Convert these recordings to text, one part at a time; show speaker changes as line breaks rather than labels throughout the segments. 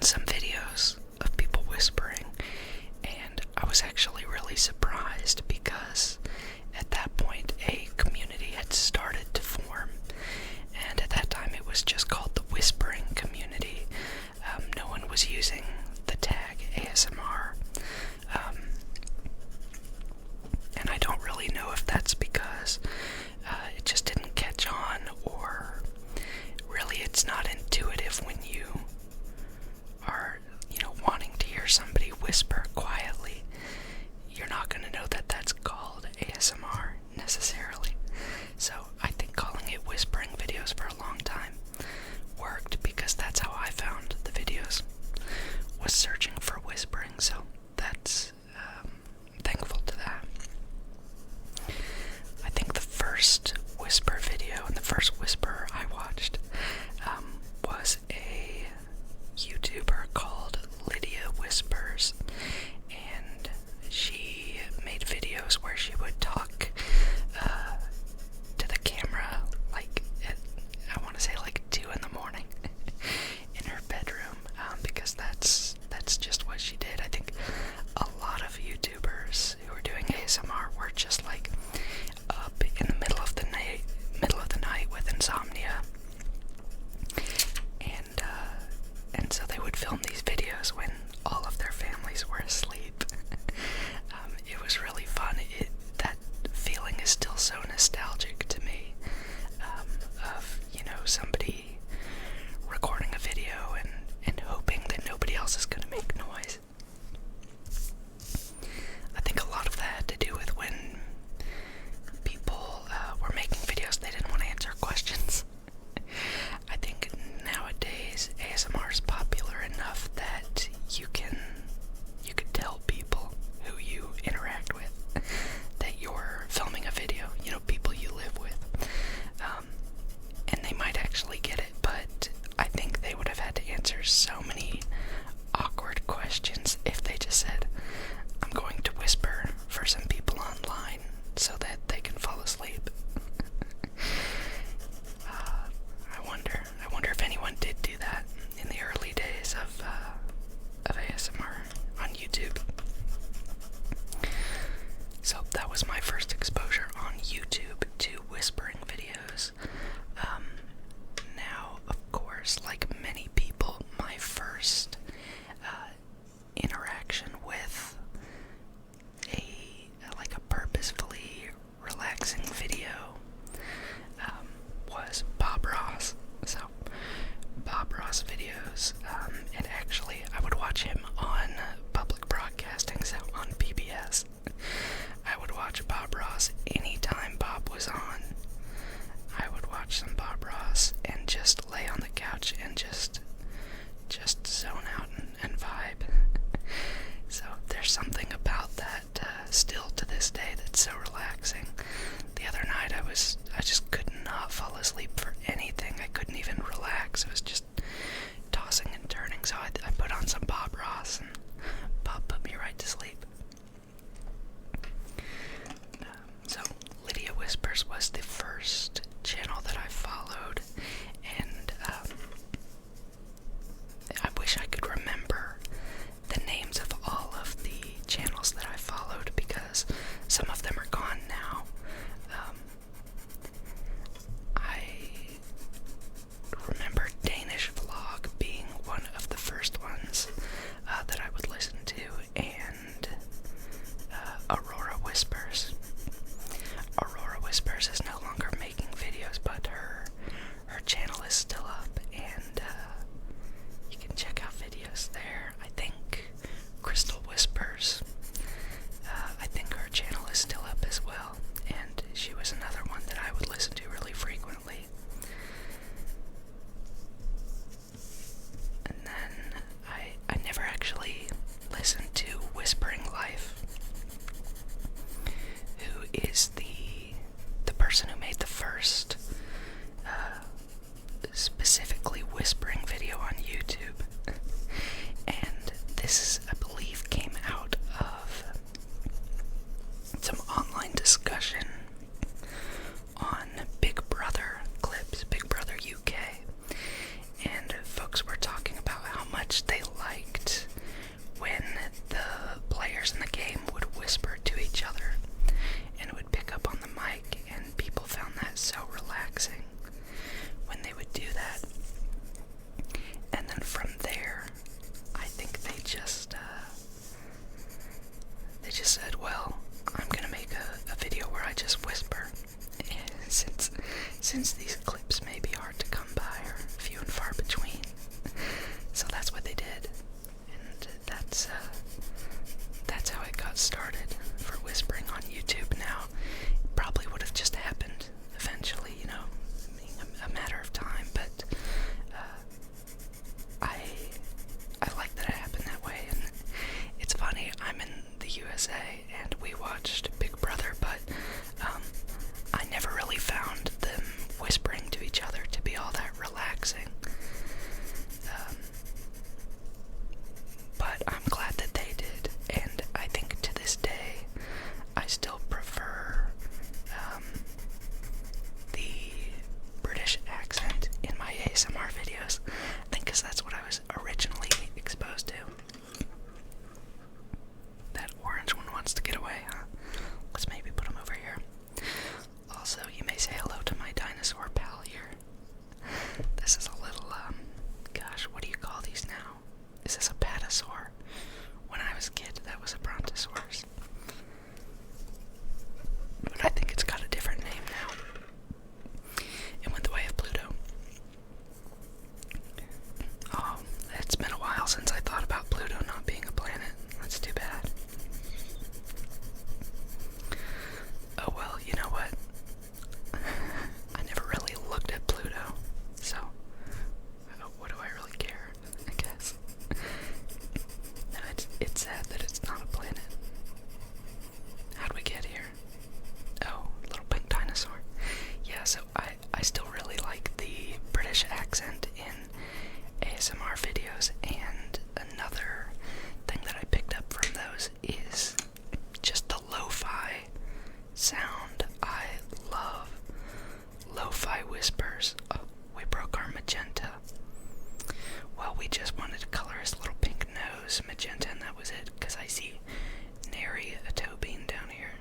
some videos of people whispering, and I was actually really surprised because at that point a community had started to form, and at that time it was just called the whispering community. No one was using the tag ASMR, and I don't really know if that's because it just didn't catch on, or really it's not intuitive when you are, wanting to hear somebody whisper quietly. You're not going to know that that's called ASMR necessarily. So I think calling it whispering videos for a long time worked, because that's how I found the videos, was searching for whispering. So that's thankful to that. I think the first whisper video and the first whisperer I watched was a YouTuber called Lydia Whispers, and she made videos where she would talk to the camera like at, I want to say like 2 in the morning in her bedroom, because that's just what she did. I think a lot of YouTubers who were doing ASMR were just like up in the middle of the night with insomnia, and so they would film these videos when all of their families were asleep. It was really fun. That feeling is still so nostalgic to me, of somebody recording a video and hoping that nobody else is going to make noise. I think a lot of that had to do with when people were making videos, they didn't want to answer questions. I think nowadays ASMR is popular enough that you could tell people who you interact with that you're filming a video, people you live with, and they might actually get it, but I think they would have had to answer so many awkward questions if they just said, I'm going to whisper for some people online so that they can fall asleep. I wonder if anyone did do that in the early days of ASMR on YouTube. So that was my first exposure on YouTube to whispering videos. Now, of course, like many people, my first interaction with a purposefully relaxing video was Bob Ross. So Bob Ross videos, and actually I would watch him on public broadcasting, so on PBS. I would watch Bob Ross anytime Bob was on. I would watch some Bob Ross and just lay on the couch and just zone out and vibe. So there's something about that still to this day that's so relaxing. The other night I just could not fall asleep for anything. I couldn't even relax. It was just tossing and turning. So I put on some Bob Ross, and Bob put me right to sleep. So Lydia Whispers was the first channel that I followed, and ASMR videos, and another thing that I picked up from those is just the lo-fi sound. I love lo-fi whispers. Oh, we broke our magenta. Well, we just wanted to color his little pink nose magenta, and that was it, because I see nary a toe bean down here.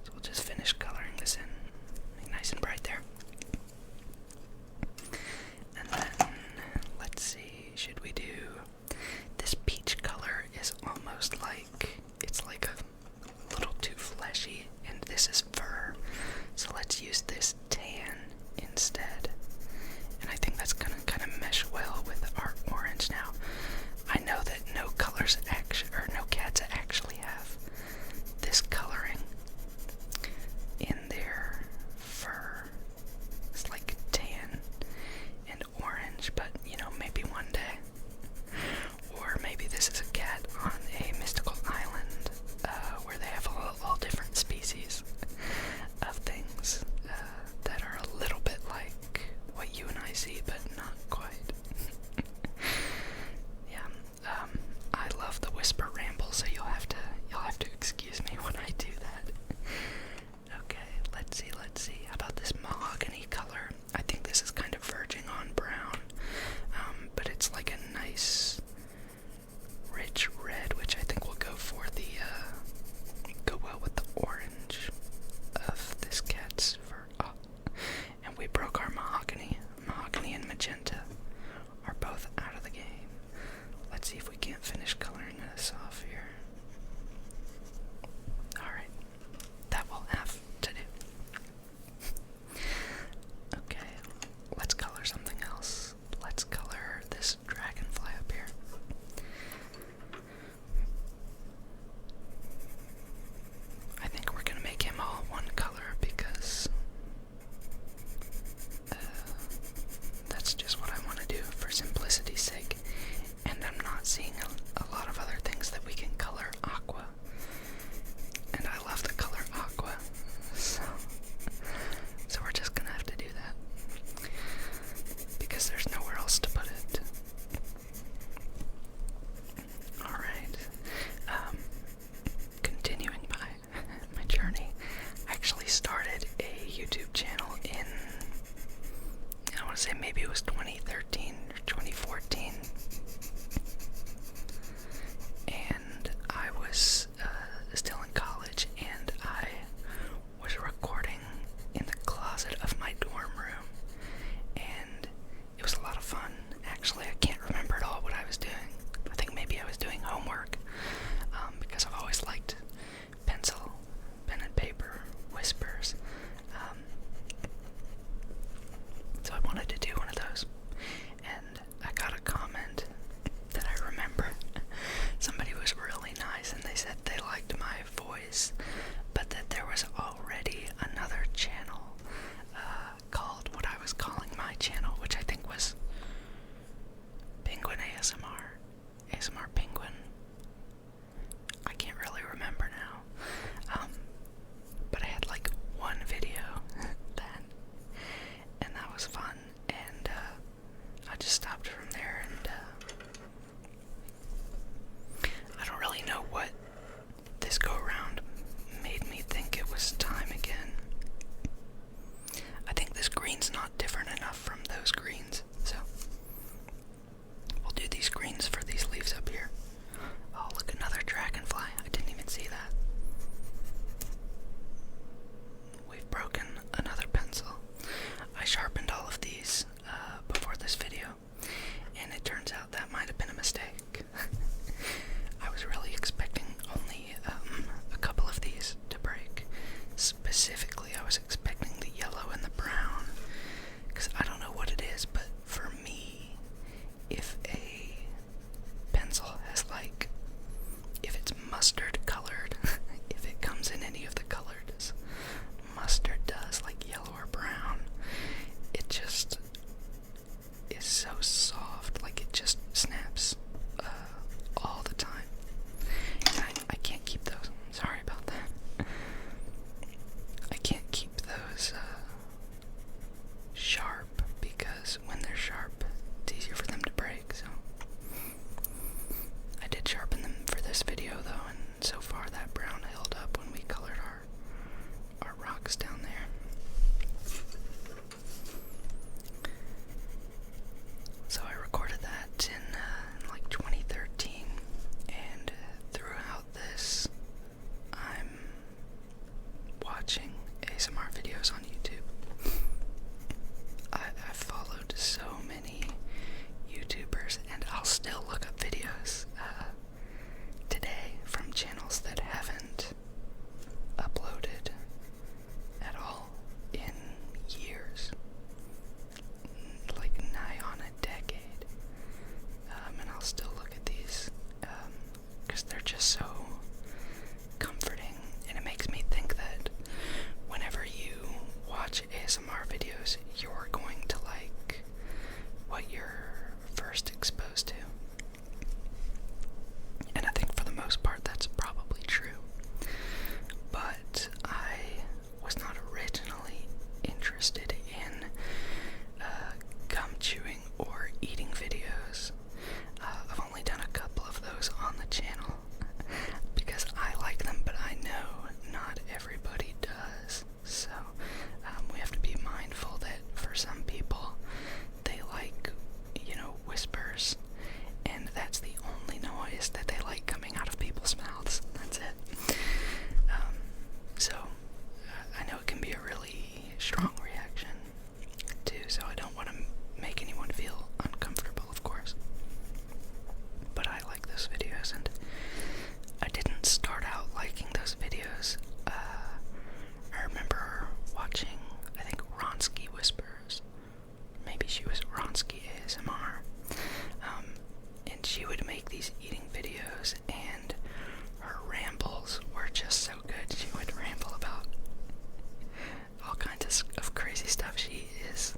So we'll just finish coloring this in. Nice and bright there. And then, let's see, should we do... This peach color is almost like... It's like a little too fleshy, and this is fur. So let's use this tan instead. And I think that's gonna kind of mesh well with our orange. Now, I know that no colors or no cats actually have this coloring in their fur. It's like tan and orange, but you know, maybe one day. Or maybe this is a cat on a mystical island where they have all different species of things that are a little bit like what you and I see, but not quite. Yeah, I love the whisper ramble, so you'll have to excuse me when I do that. Okay, let's see. How about this mahogany color? I think this is kind of verging on brown, but it's like a nice rich red, which I think will go well with the orange of this cat's fur. Oh, and we broke our mahogany. Mahogany and magenta are both out of the game. Let's see if we can't finish coloring this off here. Alright, that will have to do. Okay, let's color something else. Let's color this dragonfly up here. I think we're gonna make him all one color because that's just what I want to do for simplicity's sake. And I'm not seeing a lot of other things that we can color aqua. And I love the color aqua. So we're just gonna have to do that. Because there's nowhere else to put it. Alright. Continuing my journey. I actually started a YouTube channel in, I want to say maybe it was 2013 or 2014. And I was still in college, and I was recording in the closet of my dorm room. And it was a lot of fun. Actually, I can't remember at all what I was doing. I think maybe I was doing homework, because I've always liked pen and paper, whispers. So I wanted to do one of those. And I got a comment that I remember. Somebody was really nice, and they said they liked my voice, but that there was already another channel called what I was calling my channel, which I think was Penguin ASMR. ASMR Penguin. I can't really remember now. But I had like one video then, and that was fun, and I just stopped from there, and I don't really know what this go-around made me think it was time again. I think this green's not different enough from those greens, so we'll do these greens whispers, and that's the only noise that they like coming out of people's mouths. That's it. So I know it can be a really strong reaction too, so I don't want to make anyone feel uncomfortable, of course. But I like those videos, and I didn't start out liking those videos. I remember watching, I think, Ronsky Whispers. Maybe she was Ronsky ASMR. And she would make these eating videos, and her rambles were just so good. She would ramble about all kinds of crazy stuff. She is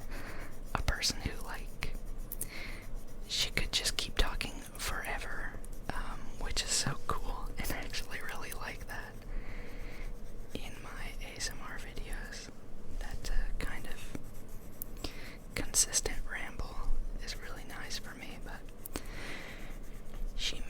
a person who, like, she could just keep talking forever, which is so cool, and I actually really like that in my ASMR videos. That kind of consistent ramble is really nice for me, but she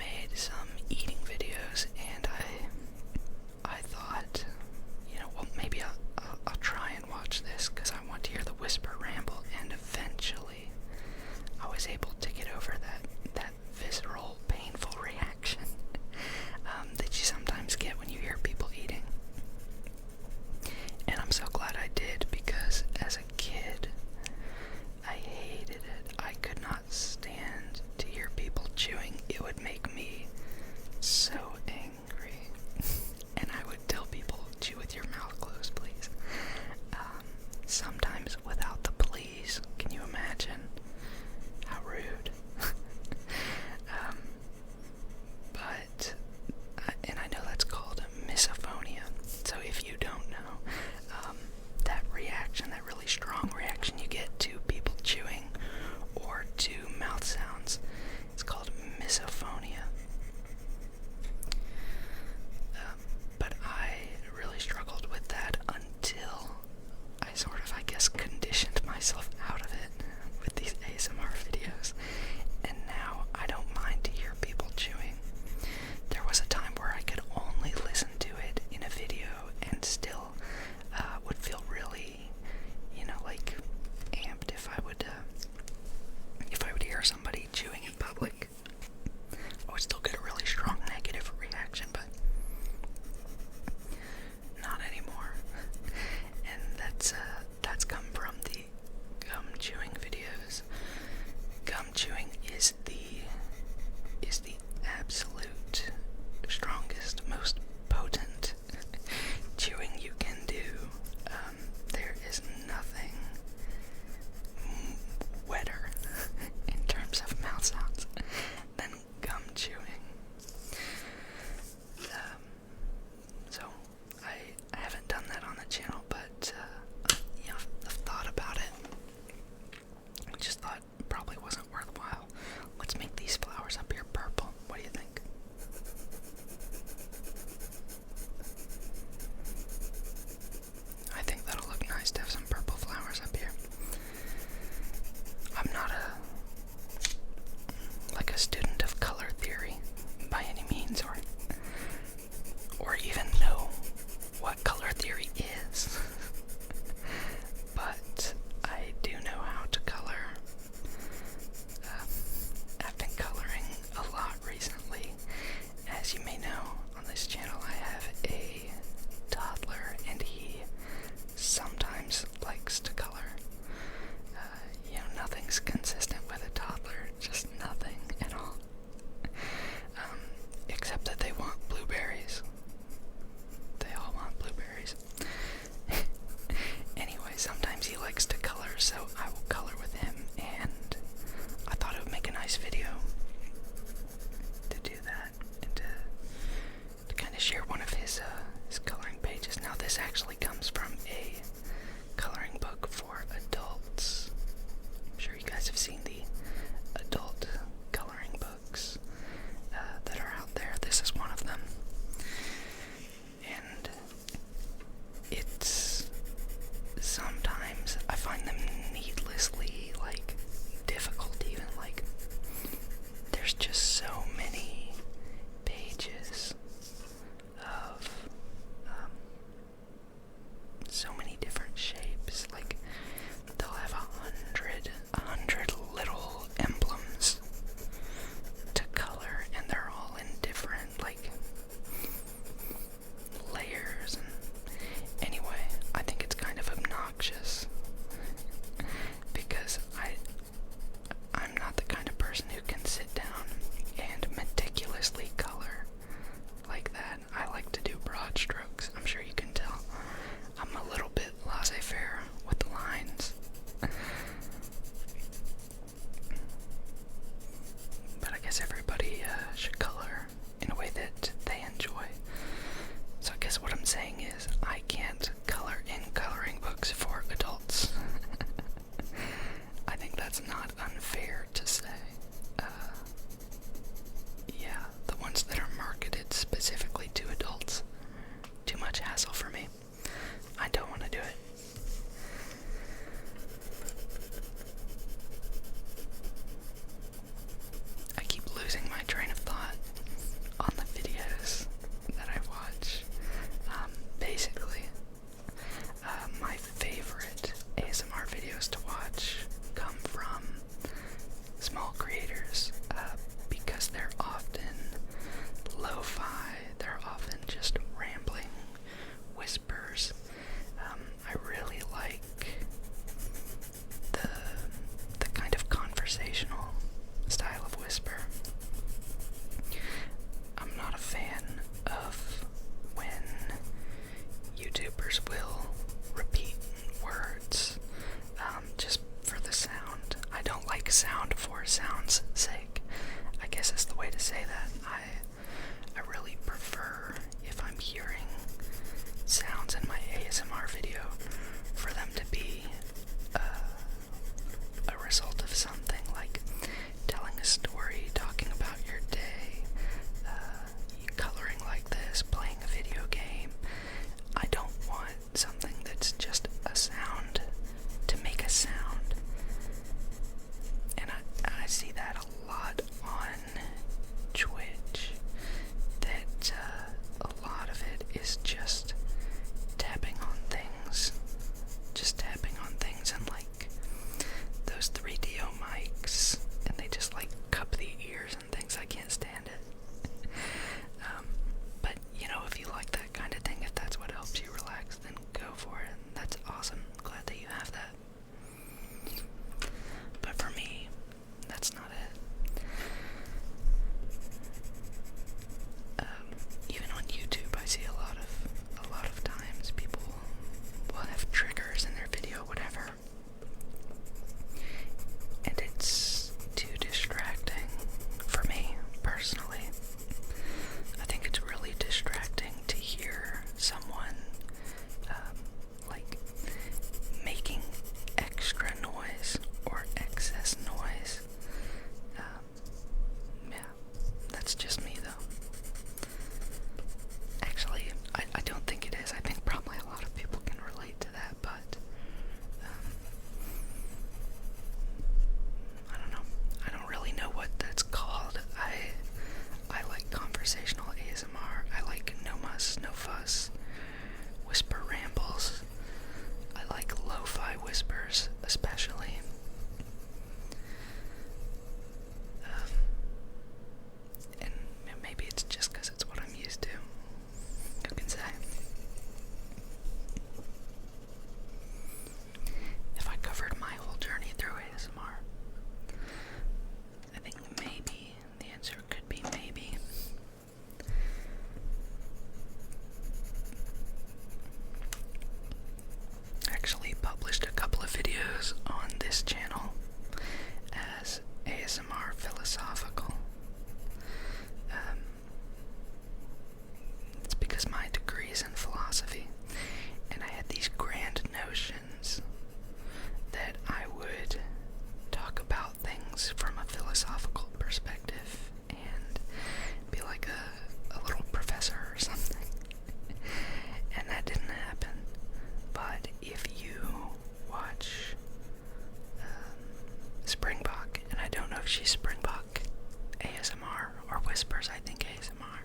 Whispers, I think, ASMR.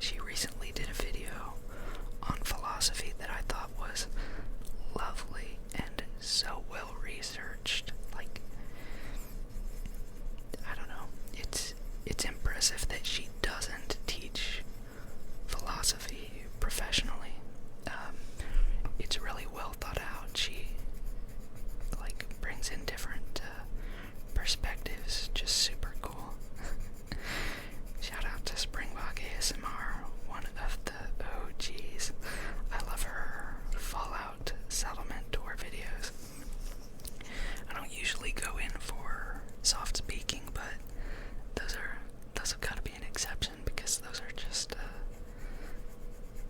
She recently did a video on philosophy that I thought was lovely and so well researched. Like, I don't know, it's impressive that she doesn't teach philosophy professionally. It's really well thought out. She brings in different perspectives, just super cool. Shout out to Springbok ASMR, one of the OGs. I love her Fallout Settlement Tour videos. I don't usually go in for soft speaking, but those have got to be an exception because those are just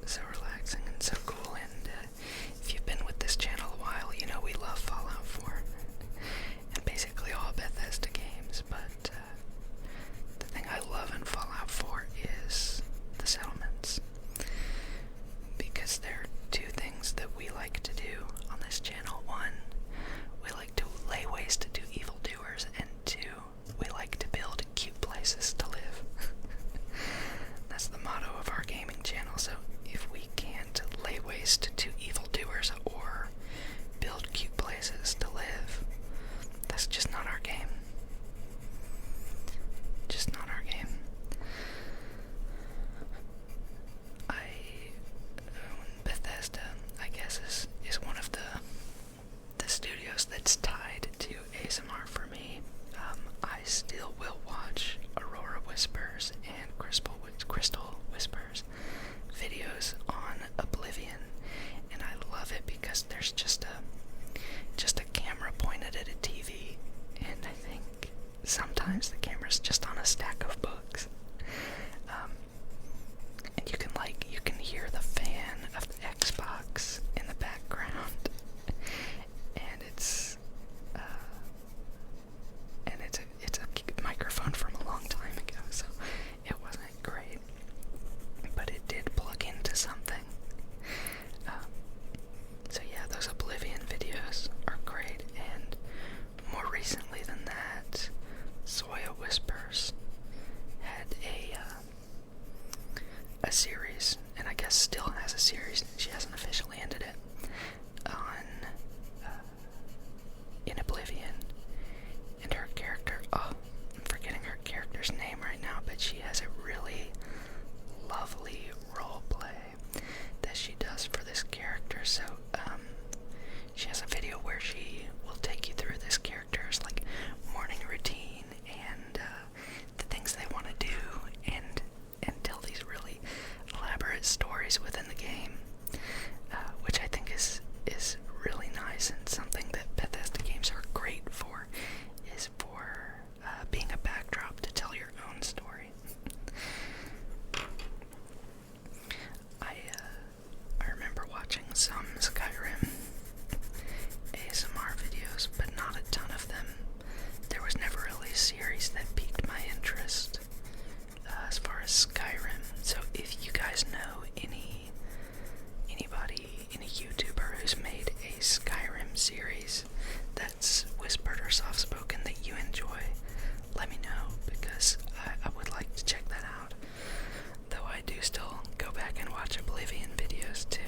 so relaxing and so cool. And if you've been with this channel a while, you know we love Fallout 4 and basically all Bethesda games. But the thing I love in Fallout 4 is the settlements, because there are two things that we like to do on this channel. One, we like to lay waste to evildoers, and two, we like to build cute places to live. That's the motto of our gaming channel, so if we can't lay waste to evildoers or build cute places to live, that's just not our game. Just not our game. Bethesda, I guess, is one of the studios that's tied to ASMR for me. I still will watch Aurora Whispers and Crystal Whispers videos on Oblivion, and I love it because there's just a camera pointed at a TV, and I think sometimes the camera's just on a stack of books. And you can hear the fan of the Xbox in the background, and it's a microphone from a long time ago, so it wasn't great, but it did plug into something. So yeah, those Oblivion videos are great, and more recently than that, Soya Whispers had a series, and I guess still has a series, she hasn't officially ended it, on in Oblivion, and her character, I'm forgetting her character's name right now, but she has a really lovely role play that she does for this character. So she has a video where she will take you through this character's morning routine and the things they want to do, and tell these really elaborate stories within the game, which I think is really nice, and something that Bethesda games are great for, is for being a backdrop to tell your own story. I remember watching some Skyrim ASMR videos, but not a ton of them. There was never really a series that piqued my interest as far as Skyrim. So if you guys know any YouTuber who's made a Skyrim series that's whispered or soft-spoken that you enjoy, let me know, because I would like to check that out. Though I do still go back and watch Oblivion videos too.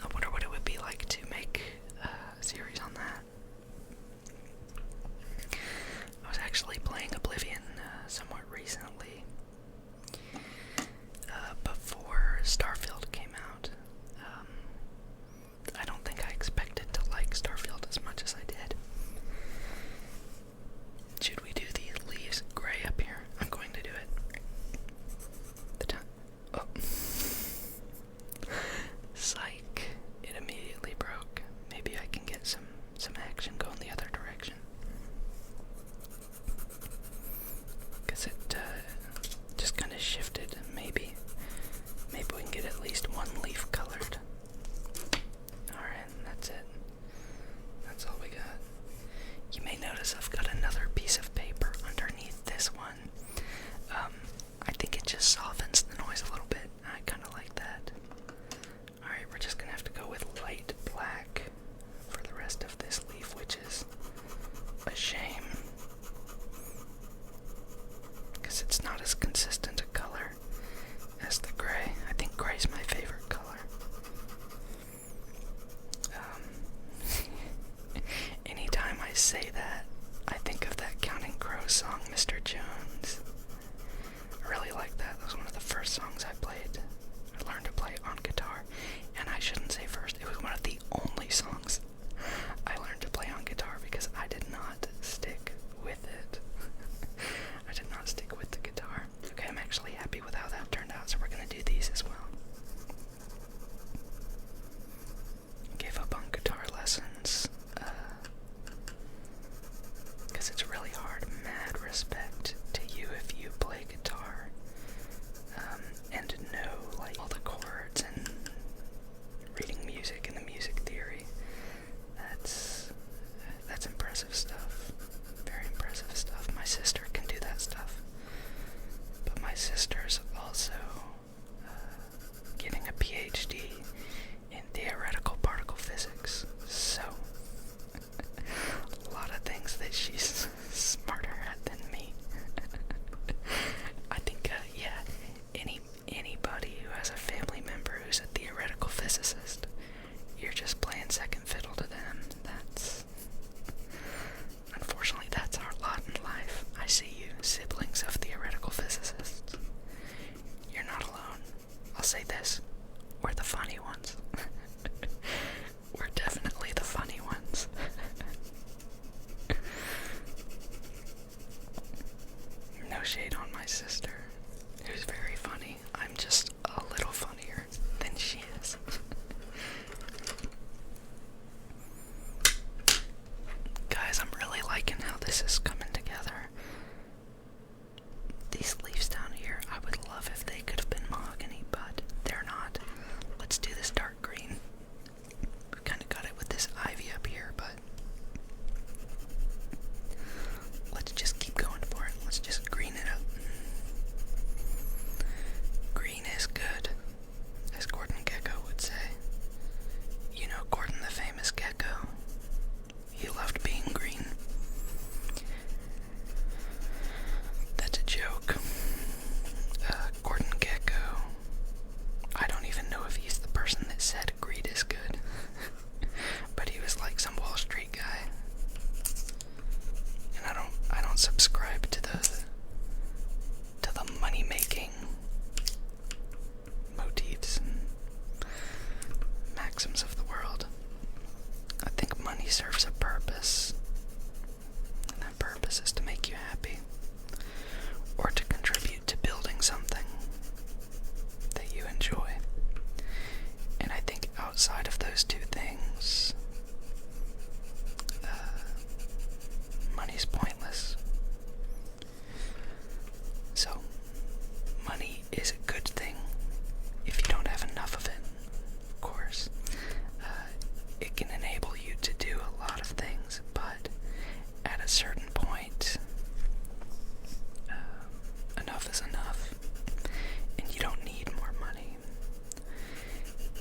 I wonder what it would be like to make a series on that. I was actually playing Oblivion somewhat recently, before Starfield came out. I don't think I expected to like Starfield as much as I did. Should we do the leaves gray up here? I'm going to do it. Oh. Psych. It immediately broke. Maybe I can get some action going the other direction. Because it just kind of shifted. Maybe we can get at least one leaf colored. Alright, that's it. That's all we got. You may notice I've got another piece of paper underneath this one. I think it just softens the noise a little bit. I kind of like that. Alright, we're just gonna have to go with light black for the rest of this leaf, which is a shame. I say that, I think of that Counting Crows song, Mr. Jones. I really like that. That was one of the first songs I played. I learned to play on guitar. And I shouldn't say first, it was one of the only songs I learned to play on guitar because I did not stick with it. I did not stick with the guitar. Okay, I'm actually happy with how that turned out, so we're gonna do these as well. Gave up on guitar lessons, because it's really hard. Mad respect to you if you play guitar, and know, like, all the chords and reading music and the music theory. That's impressive stuff. Very impressive stuff. My sister can do that stuff. But my sister's also getting a PhD in theoretical particle physics. So, a lot of things that she's smarter at than me. I think, anybody who has a family member who's a theoretical physicist, you're just playing second fiddle to them. Unfortunately, that's our lot in life. I see you, siblings of theoretical physicists. You're not alone. I'll say this, we're the funny ones. We're definitely the funny ones. No shade on my sister, who's very funny. I'm just a little funnier than she is. Guys, I'm really liking how this is coming together. These leaves down here, I would love if they could have been mahogany, but they're not. Let's do this dark green. We kind of got it with this ivy up here, but let's just keep going for it. Let's just green it up. Green is good, as Gordon Gekko would say. You know Gordon the famous gecko. He loved being green. That's a joke. Gordon Gekko, I don't even know if he's the person that said greed is good. But he was like some Wall Street guy. And I don't subscribe to the money making motifs and maxims of the world. I think money serves a purpose, and that purpose is to make you happy, or to contribute to building something that you enjoy. And I think outside of those two things, money's pointless. So, money is a good thing if you don't have enough of it, of course. It can enable you to do a lot of things, but at a certain point, enough is enough, and you don't need more money.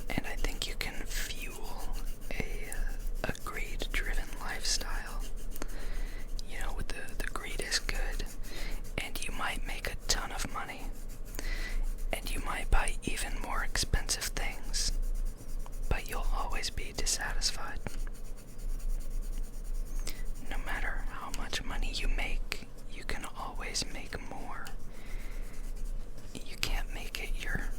And I think you can fuel a greed-driven lifestyle, with the greed is good, and you might make a ton of money, and you might buy even more expensive things, but you'll always be dissatisfied. No matter how much money you make, you can always make more. You can't make it your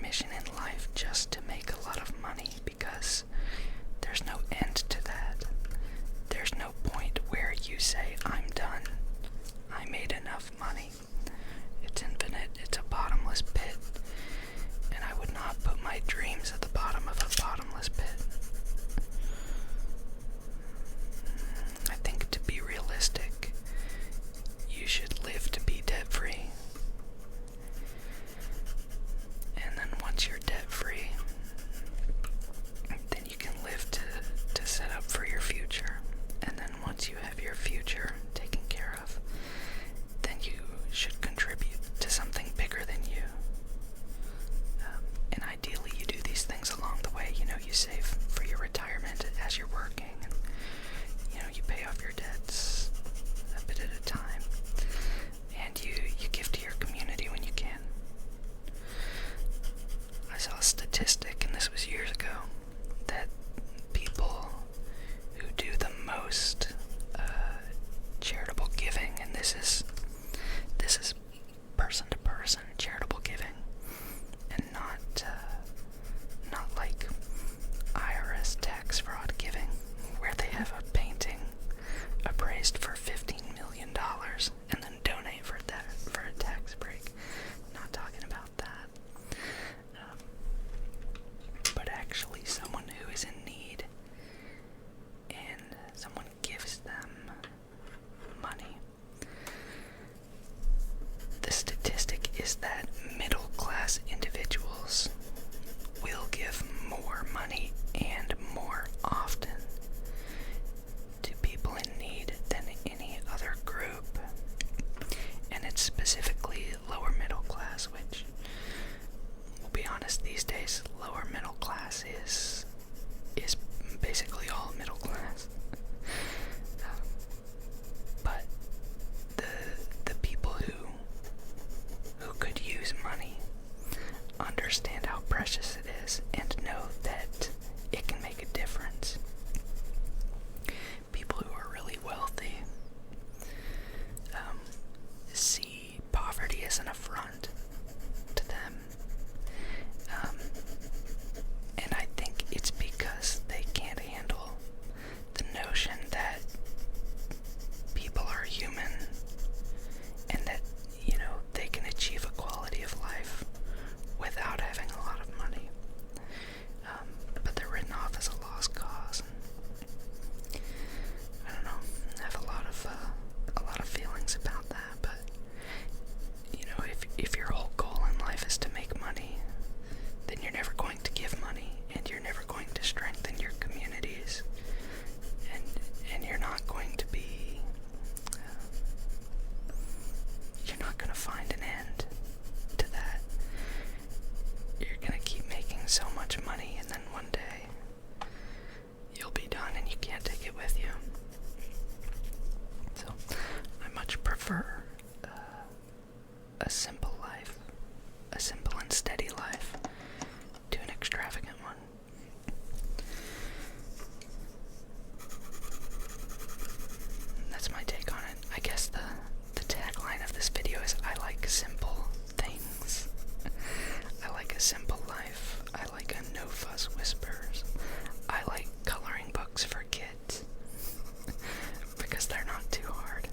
mission in life just to make a lot of money, because there's no end to that. There's no point where you say, I'm done. I made enough money. It's infinite. It's a bottomless pit. And I would not put my dreams at the bottom of a bottomless pit. I think to be realistic, you should live to be debt-free. And then once you're debt-free, then you can live to set up for your future. And then once you have your future taken care of, then you should contribute to something bigger than you. And ideally you do these things along the way. You save So I much prefer a simple life, a simple and steady life, to an extravagant one. That's my take on it. I guess the tagline of this video is I like simple things. I like a simple life. I like a no fuss whispers. I like coloring books for kids because they're not too hard.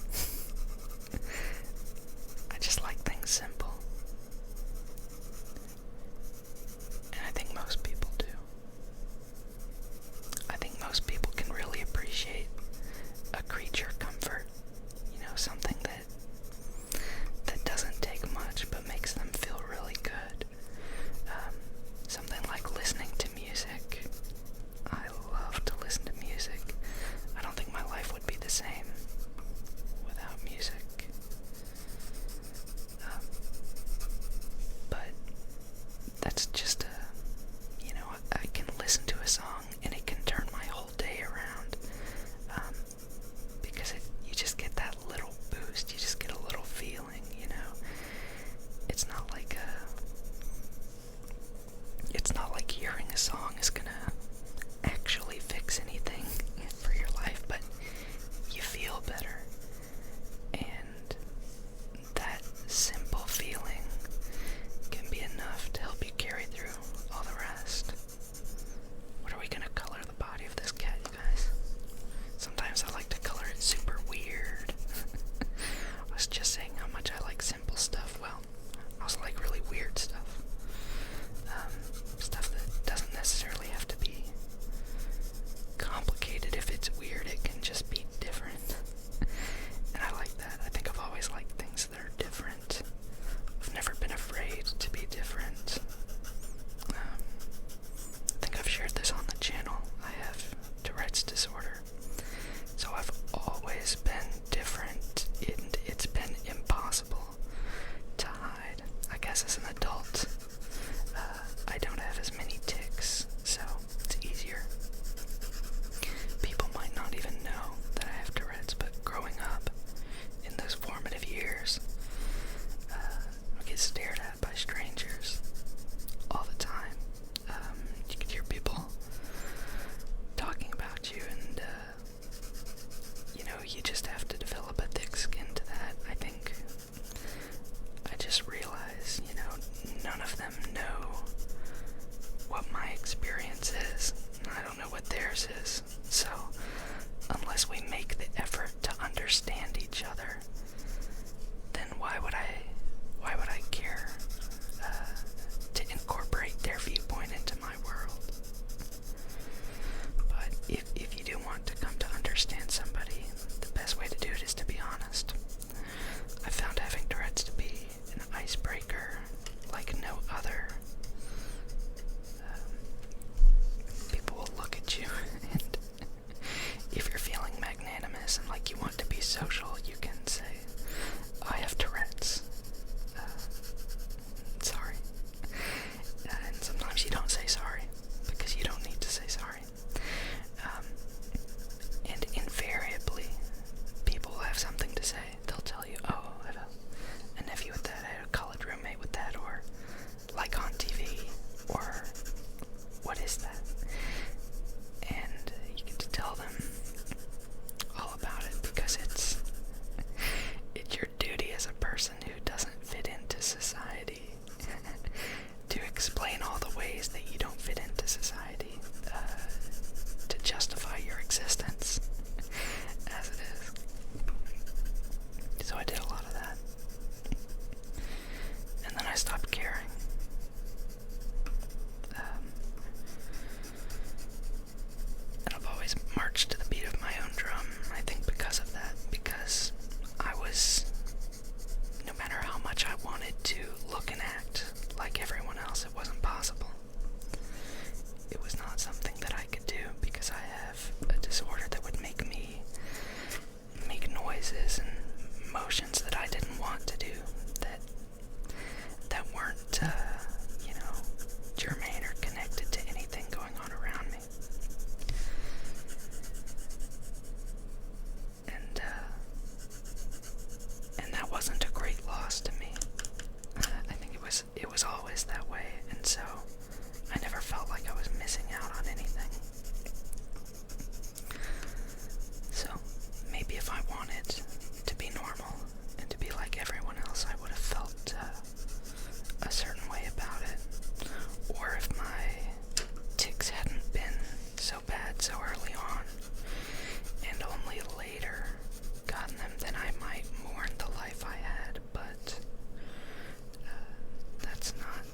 I just like things simple. And I think most people do. I think most people can really appreciate a creature comfort. You know, something that doesn't take much but makes them feel really good. Something like listening to music. I love to listen to music. I don't think my life would be the same without music. But that's just I can listen to a song and it can turn my whole day around. Because you just get that little boost, you just get a little feeling, you know. It's not like hearing a song is gonna actually fix anything for your life, but you feel better. And that simple feeling can be enough to help you carry through all the rest. What are we gonna color the body of this cat, you guys? Sometimes I like to color it super weird. I was just saying how much I like simple stuff. Well, I also like really weird stuff. Stuff that doesn't necessarily have to be complicated. If it's weird, it can just be different. And I like that. I think I've always liked things that are different. I've never been afraid to be different. I think I've shared this on the channel. I have Tourette's disorder. So I've always been different, and it's been impossible to hide. I guess as an adult, I don't have as many tics, so it's easier. People might not even know that I have Tourette's, but growing up in those formative years, I get stared at by strangers all the time. You could hear people talking about you, and you just have to develop a thick skin to that. I think I just realize, none of them know what my experience is. I don't know what theirs is. So, unless we make the effort to understand each other, then why would I care to incorporate their viewpoint into my world? But if you do want to come to understand somebody, the best way to do it is to be honest. I found having Tourette's to be an icebreaker like no other. People will look at you, and if you're feeling magnanimous and like you want to be social, you can say, I have Tourette's. Sorry. And sometimes you don't say sorry, because you don't need to say sorry. And invariably, people will have something to say. They'll tell you, oh, I have a nephew with that, I had a college roommate with that, or like on TV, or what is that? And you get to tell them all about it, because a certain way about it, or if my tics hadn't been so bad so early on, and only later gotten them, then I might mourn the life I had, but that's not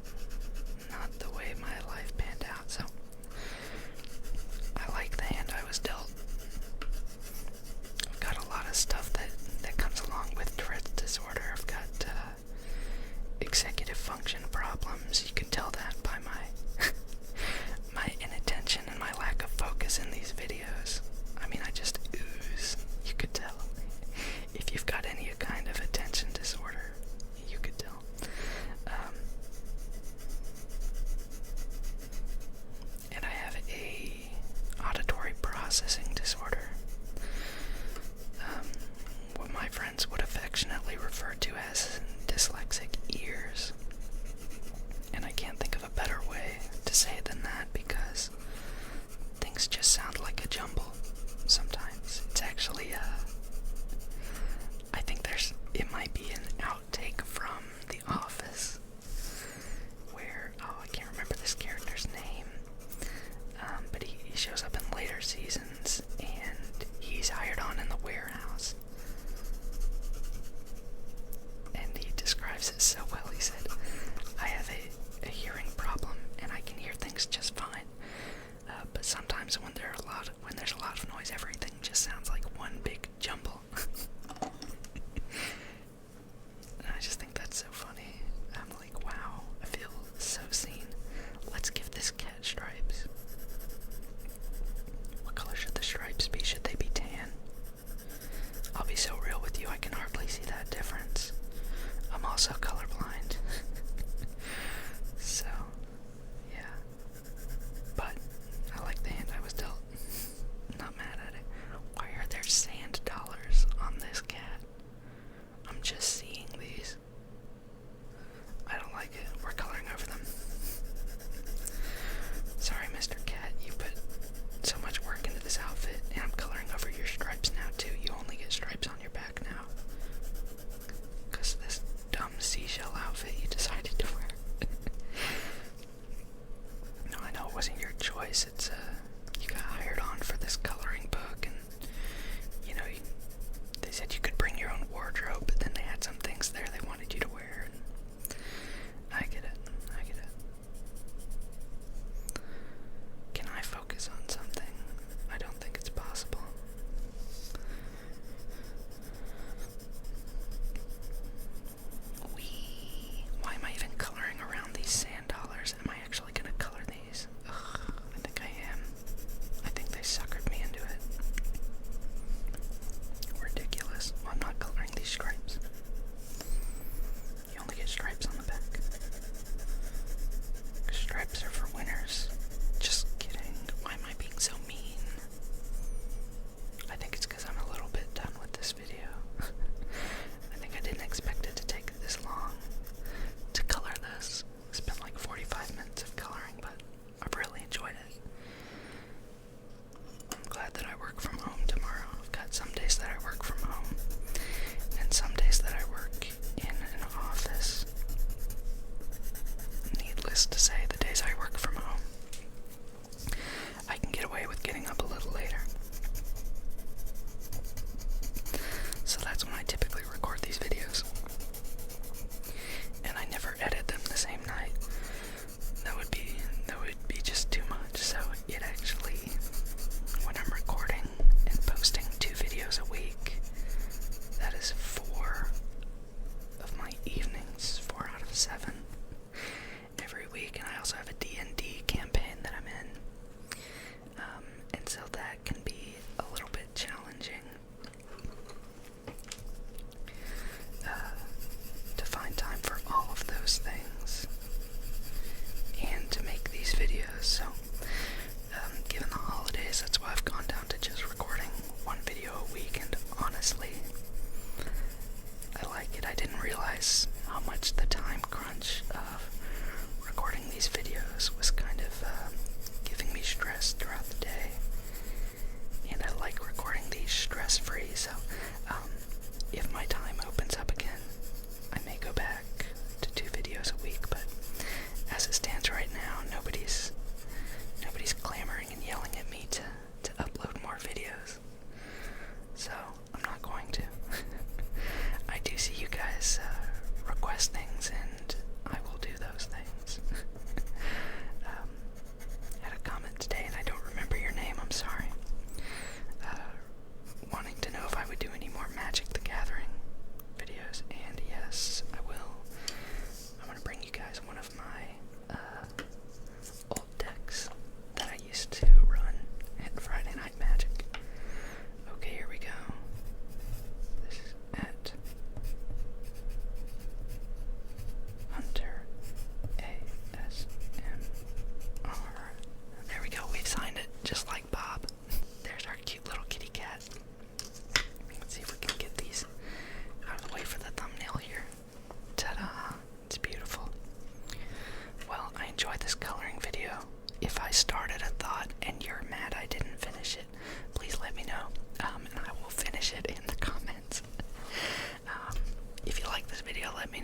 the way my life panned out, so I like the hand I was dealt. I've got a lot of stuff that comes along with Tourette's disorder. I've got executive function problems. You can tell that by my my inattention and my lack of focus in these videos. I mean, I just ooze. You could tell. If you've got any kind of attention disorder, you could tell. And I have a auditory processing disorder. What my friends would affectionately refer to as dyslexic ears. And I can't think of a better way to say it than that, because things just sound like a jumble sometimes. It's actually, I think it might be an outtake from The Office, where, I can't remember this character's name, but he shows up in later seasons, and he's hired on in the warehouse. And he describes it so well. He said, I have a hearing problem, and I can hear things just fine. But sometimes when there's a lot of noise, everything just sounds like one big jumble. And I just think that's so funny. I'm like, wow, I feel so seen. Let's give this cat stripes. What color should the stripes be? Should they be tan? I'll be so real with you, I can hardly see that difference. I'm also colorblind. So, yeah. But I like the hand I was dealt. Not mad at it. Why are there sand dollars on this cat? I'm just seeing these. I don't like it. We're coloring over them. Sorry, Mr. Cat, you put so much work into this outfit, and I'm coloring over your stripes now too. You only get stripes on your back now. Because this dumb seashell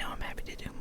I'm happy to do.